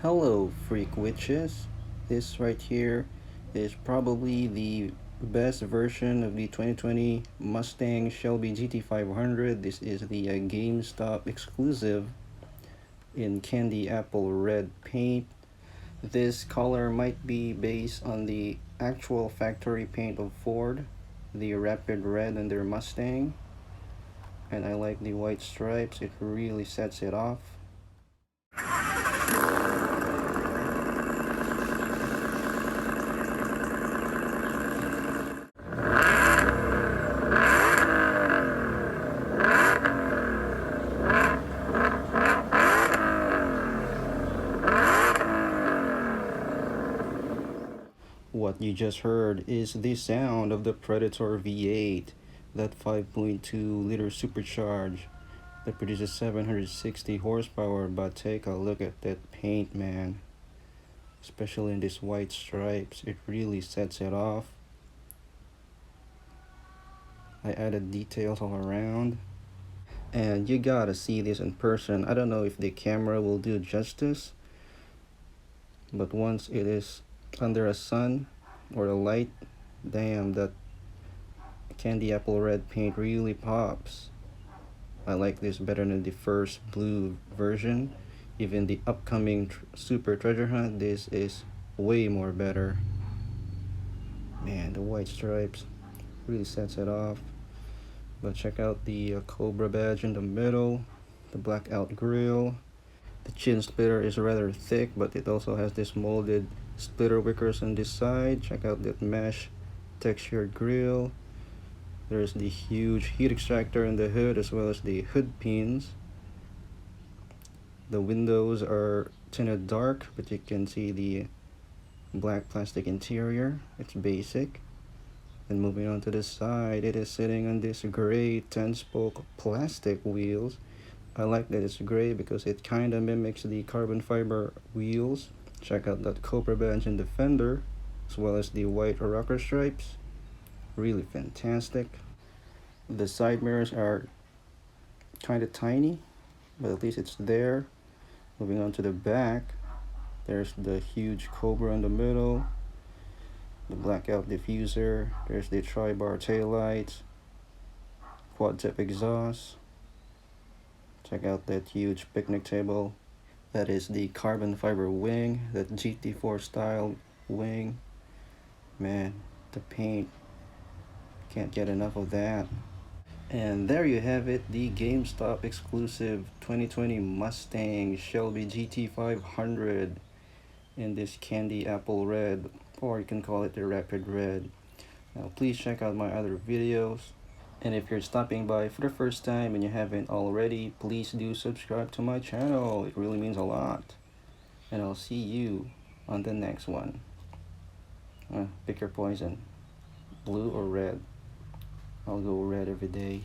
Hello, freak witches. This right here is probably the best version of the 2020 Mustang Shelby GT500. This is the Gamestop Exclusive in candy apple red paint. This color might be based on the actual factory paint of Ford, the Rapid Red on their Mustang. And I like the white stripes, it really sets it off. What you just heard is the sound of the Predator V8, that 5.2-liter supercharged that produces 760 horsepower. But take a look at that paint, man. Especially in these white stripes, it really sets it off. I added details all around. And you gotta see this in person. I don't know if the camera will do justice, but once it is under a sun or a light, damn, that candy apple red paint really pops. I like this better than the first blue version. Even the upcoming super treasure hunt, this is way more better. Man, the white stripes really sets it off. But check out the Cobra badge in the middle, the blackout grille. The chin splitter is rather thick, but it also has this molded splitter wickers on this side. Check out that mesh textured grille. There's the huge heat extractor in the hood, as well as the hood pins. The windows are tinted dark, but you can see the black plastic interior. It's basic. And moving on to the side, it is sitting on this gray 10-spoke plastic wheels. I like that it's gray because it kind of mimics the carbon fiber wheels. Check out that Cobra badge in the fender, as well as the white rocker stripes. Really fantastic. The side mirrors are kind of tiny, but at least it's there. Moving on to the back, there's the huge Cobra in the middle, the blackout diffuser, there's the tri-bar taillights, quad tip exhaust. Check out that huge picnic table. That is the carbon fiber wing, that GT4 style wing. Man, the paint, can't get enough of that. And there you have it, the GameStop exclusive 2020 Mustang Shelby GT500 in this candy apple red, or you can call it the rapid red. Now please check out my other videos, and if you're stopping by for the first time and you haven't already, please do subscribe to my channel. It really means a lot. And I'll see you on the next one. Pick your poison, blue or red. I'll go red every day.